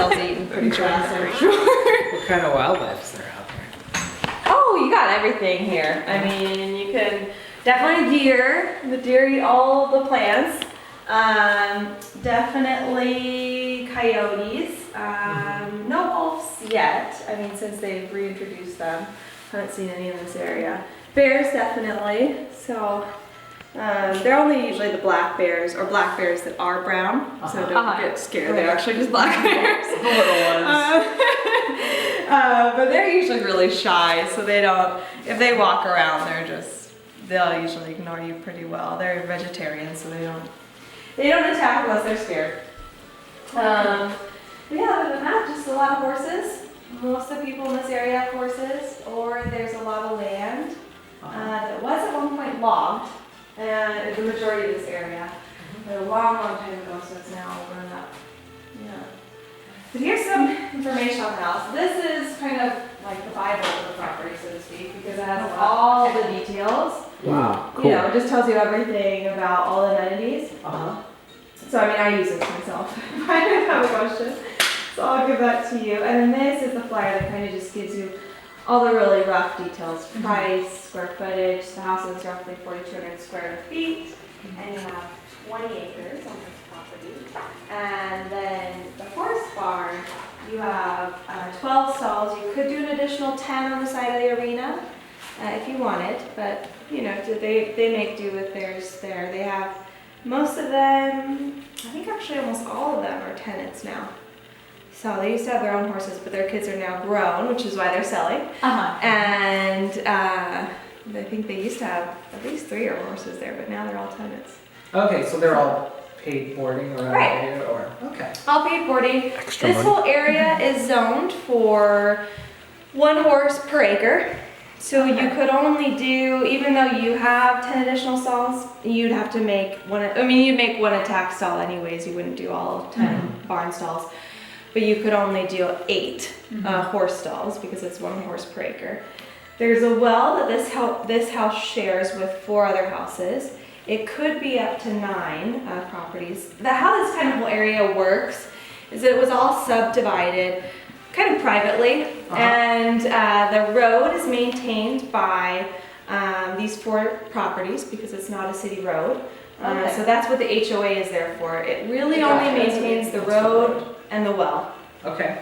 gazelles eating pretty fast, I'm sure. What kind of wildlife is there out there? Oh, you got everything here. I mean, you can definitely deer. The deer eat all the plants. Definitely coyotes. No wolves yet. I mean, since they've reintroduced them, haven't seen any in this area. Bears definitely. So they're only usually the black bears or black bears that are brown. So don't get scared. They're actually just black bears. The little ones. But they're usually really shy, so they don't. If they walk around, they'll usually ignore you pretty well. They're vegetarians, so they don't attack unless they're scared. But yeah, other than that, just a lot of horses. Most of the people in this area have horses, or there's a lot of land that was at one point logged, and the majority of this area, but a long, long time ago, so it's now all grown up. Yeah. But here's some information on the house. This is kind of like the Bible of the property, so to speak, because it has all the details. Wow, cool. You know, it just tells you everything about all the amenities. So I mean, I use this myself if I have a question. So I'll give that to you. And then this is the flyer that kind of just gives you all the really rough details. Price, square footage. The house is roughly 4,200 square feet. And you have 20 acres on this property. And then the horse barn, you have 12 stalls. You could do an additional 10 on the side of the arena if you wanted. But, you know, they make do with theirs there. They have most of them, I think actually almost all of them are tenants now. So they used to have their own horses, but their kids are now grown, which is why they're selling. And I think they used to have at least 3 or horses there, but now they're all tenants. Okay, so they're all paid boarding around here, or okay. All paid boarding. Extra this money. whole area is zoned for 1 horse per acre. So you could only do, even though you have 10 additional stalls, you'd have to make one, I mean, you'd make one attack stall anyways, you wouldn't do all 10 barn stalls. But you could only do 8 horse stalls because it's 1 horse per acre. There's a well that this house shares with 4 other houses. It could be up to 9 properties. How this kind of whole area works is that it was all subdivided kind of privately, and the road is maintained by these 4 properties because it's not a city road. So that's what the HOA is there for. It really only maintains the road and the well. Okay.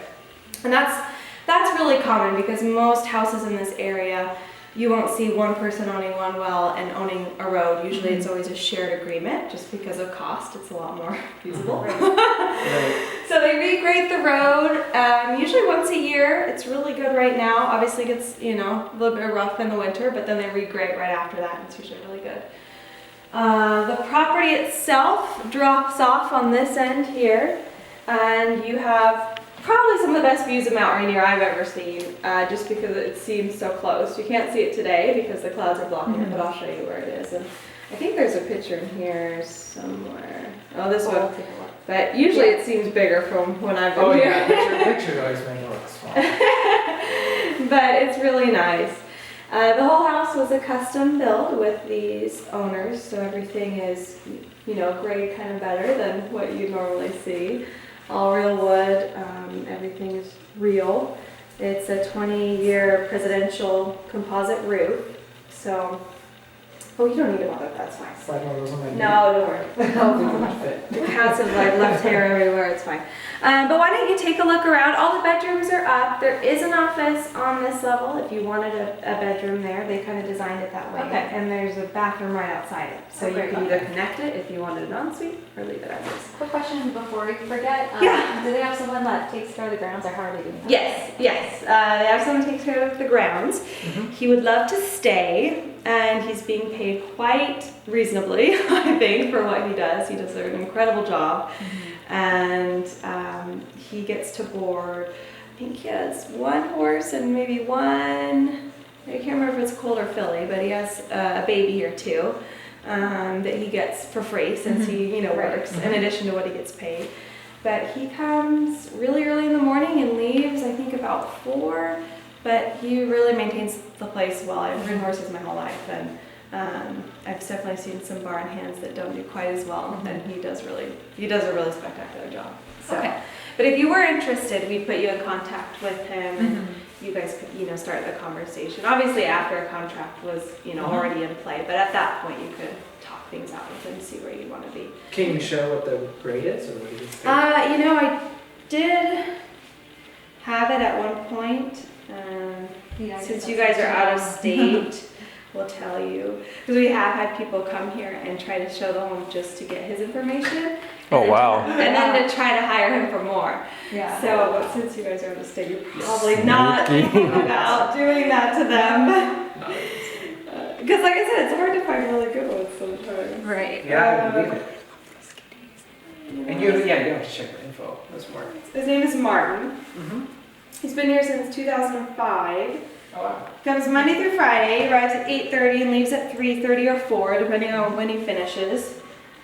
And that's really common because most houses in this area, you won't see one person owning one well and owning a road. Usually it's always a shared agreement just because of cost. It's a lot more feasible. So they regrade the road usually once a year. It's really good right now. Obviously it gets, you know, a little bit rough in the winter, but then they regrade right after that and it's usually really good. The property itself drops off on this end here, and you have probably some of the best views of Mount Rainier I've ever seen, just because it seems so close. You can't see it today because the clouds are blocking it, but I'll show you where it is. And I think there's a picture in here somewhere. Oh, this one. But usually it seems bigger from when I've been here. Yeah, pictures always make it look small. But it's really nice. The whole house was a custom build with these owners, so everything is, you know, grade kind of better than what you normally see. All real wood, everything is real. It's a 20-year presidential composite roof, so, oh, you don't need to bother, that's fine. It's like one of those on my No, don't worry. I don't think it would fit. The cats have like left hair everywhere, it's fine. But why don't you take a look around? All the bedrooms are up. There is an office on this level if you wanted a bedroom there. They kind of designed it that way. Okay. And there's a bathroom right outside it. So you great. can either connect it if you wanted an ensuite or leave it as is. Quick question before we forget. Yeah. Do they have someone that takes care of the grounds, or how are they doing that? Yes. They have someone take care of the grounds. He would love to stay, and he's being paid quite reasonably, I think, for what he does. He does an incredible job. And he gets to board, I think he has 1 horse and maybe 1, I can't remember if it's colt or filly, but he has a baby here too, that he gets for free since he, you know, works in addition to what he gets paid. But he comes really early in the morning and leaves, I think, about 4, but he really maintains the place well. I've ridden horses my whole life, and I've definitely seen some barn hands that don't do quite as well, and he does a really spectacular job. So, Okay. but if you were interested, we'd put you in contact with him, and you guys could, start the conversation. Obviously, after a contract was, already in play, but at that point, you could talk things out with him, see where you want to be. Can you show what the rate is, or what do you think? I did have it at one point. Since you guys are out of state, we'll tell you. Because we have had people come here and try to show the home just to get his information. Oh, wow. And then to try to hire him for more. Yeah. So, but since you guys are out of state, you're probably not thinking about doing that to them. Because like I said, it's hard to find really good ones sometimes. Right. Yeah, I believe it. And you have to check the info. That's more. His name is Martin. Mm-hmm. He's been here since 2005. Oh, wow. Comes Monday through Friday, arrives at 8:30 and leaves at 3:30 or 4, depending on when he finishes.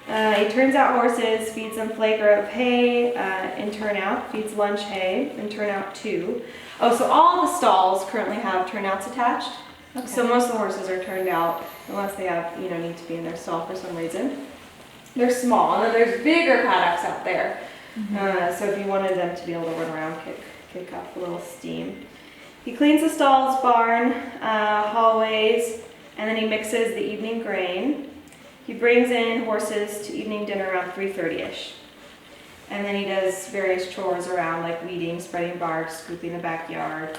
He turns out horses, feeds them flaker of hay in turnout, feeds lunch hay in turnout 2. Oh, so all the stalls currently have turnouts attached. Okay. So most of the horses are turned out unless they have, need to be in their stall for some reason. They're small, and then there's bigger paddocks out there. So if you wanted them to be able to run around, kick up a little steam. He cleans the stalls, barn, hallways, and then he mixes the evening grain. He brings in horses to evening dinner around 3:30ish. And then he does various chores around like weeding, spreading bark, scooping the backyard.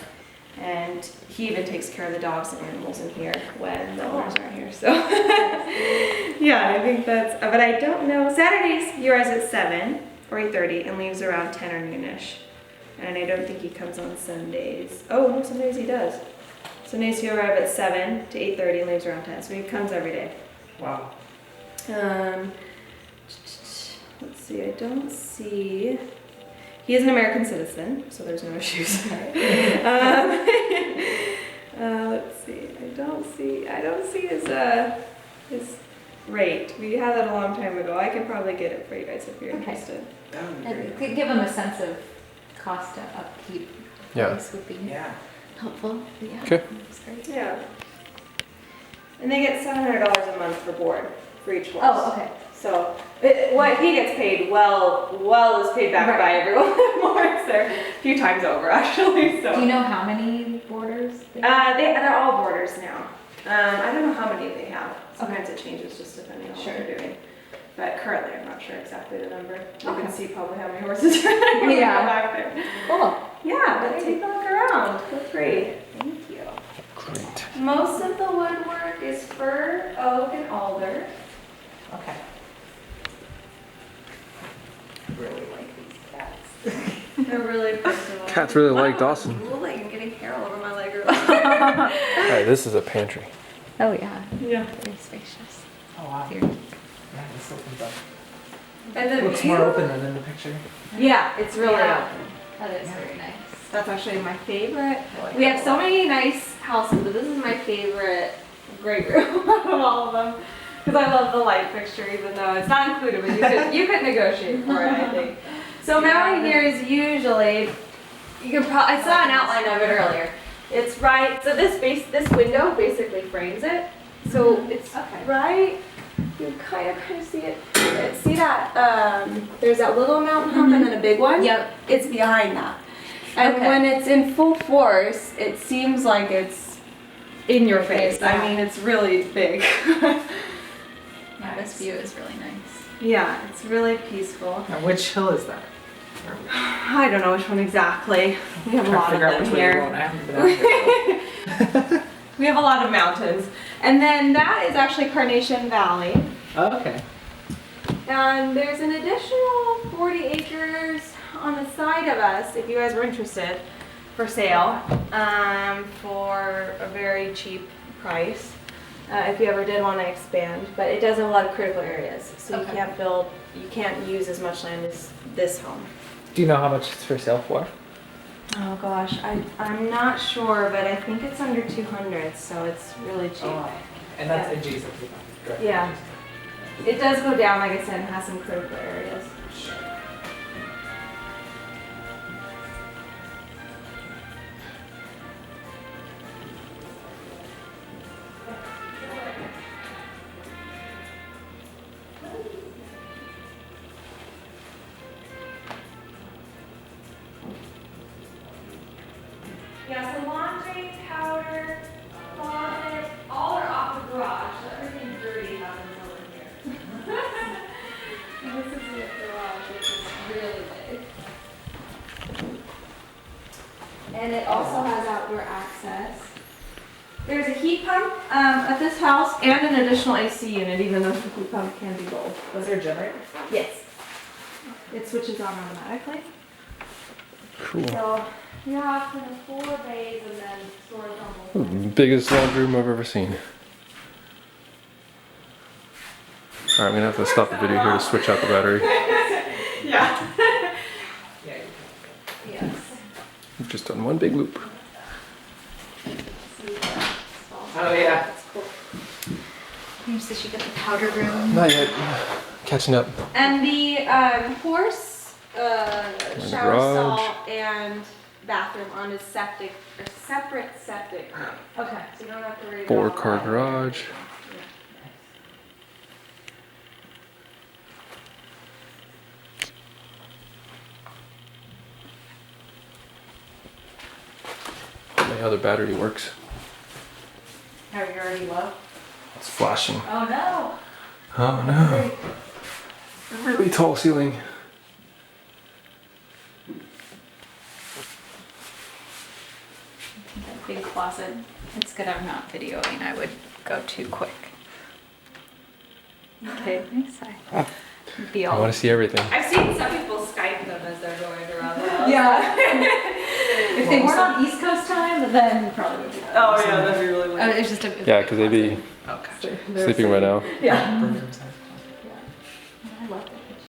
And he even takes care of the dogs and animals in here when the owners aren't here. So yeah, I think that's, but I don't know. Saturdays he arrives at 7 or 8:30 and leaves around 10 or noonish. And I don't think he comes on Sundays. Oh, no, Sundays he does. Sundays he arrives at 7 to 8:30 and leaves around 10. So he comes every day. Wow. Let's see, I don't see. He is an American citizen, so there's no issues. Let's see. I don't see his rate. We had that a long time ago. I could probably get it for you guys if you're Okay. interested. That would be And great. could give them a sense of cost to upkeep. Yeah. This would be Yeah. helpful. Yeah. Okay. That's great. Yeah. And they get $700 a month for board for each horse. Oh, okay. So what he gets paid well is paid back Right. by everyone that boards there a few times over actually. So Do you know how many boarders? they're all boarders now. I don't know how many they have. Sometimes it changes just depending on Sure. what they're doing. But currently, I'm not sure exactly the number. You Okay. can see probably how many horses are when you Yeah. go back there. Cool. Yeah, but take a look around. Feel free. Thank you. Great. Most of the woodwork is fir, oak, and alder. Okay. Really. Like these cats. They're really personal. Cats really like Dawson. Ooh, like you're getting hair all over my leg. Alright, this is a pantry. Oh yeah. Yeah. Very spacious. Oh, wow. Here. Yeah, this opens up. And then It looks more open than in the picture. Yeah, it's really Yeah. open. That is very nice. That's actually my favorite. I like We that have a so lot. many nice houses, but this is my favorite great room out of all of them. Because I love the light fixture, even though it's not included, but you could negotiate for it, I think. So mounting here is usually, you can probably, I saw an outline of it earlier. It's right, so this window basically frames it. So it's Okay. right, you kind of see it. See that, there's that little mountain hump and then a big one? Yep. It's behind that. And Okay. when it's in full force, it seems like it's in your face. Yeah. I mean, it's really big. Yeah, this view is really nice. Yeah, it's really peaceful. Now, which hill is that? I don't know which one exactly. We have a lot of them which here. one. I haven't been out here. We have a lot of mountains. And then that is actually Carnation Valley. Oh, okay. And there's an additional 40 acres on the side of us, if you guys were interested, for sale, for a very cheap price, if you ever did want to expand. But it does have a lot of critical areas, so Okay. you can't use as much land as this home. Do you know how much it's for sale for? Oh gosh, I'm not sure, but I think it's under 200, so it's really cheap. Oh, and that's Yeah. adjacent to that. Correct. Yeah. It does go down, like I said, and has some critical areas. and it also has outdoor access. There's a heat pump at this house and an additional AC unit, even though the heat pump can be both. Is there a generator? Yes. It switches on automatically. Cool. So you have kind of 4 bays and then storage on both sides. Biggest laundry room I've ever seen. Alright, I'm gonna have to stop the video here to switch out the battery. Yeah. Yeah. Yes. We've just done one big loop. Oh yeah. That's cool. So she got the powder room. Not yet. Catching up. And the horse shower garage. stall and bathroom on a septic, a separate septic. Okay, so you don't have to worry about 4-car garage. My other battery works. Are you already low? It's flashing. Oh no. Oh no. A really tall ceiling. That big closet. It's good I'm not videoing. I would go too quick. Okay, nice. Be I all. want to see everything. I've seen some people Skype them as they're going around the house. Yeah. If they weren't on East Coast time, then probably would do that. Oh yeah, that'd be really It's just a. Yeah, because they'd be Oh, gotcha. sleeping right now. Yeah. Burger inside.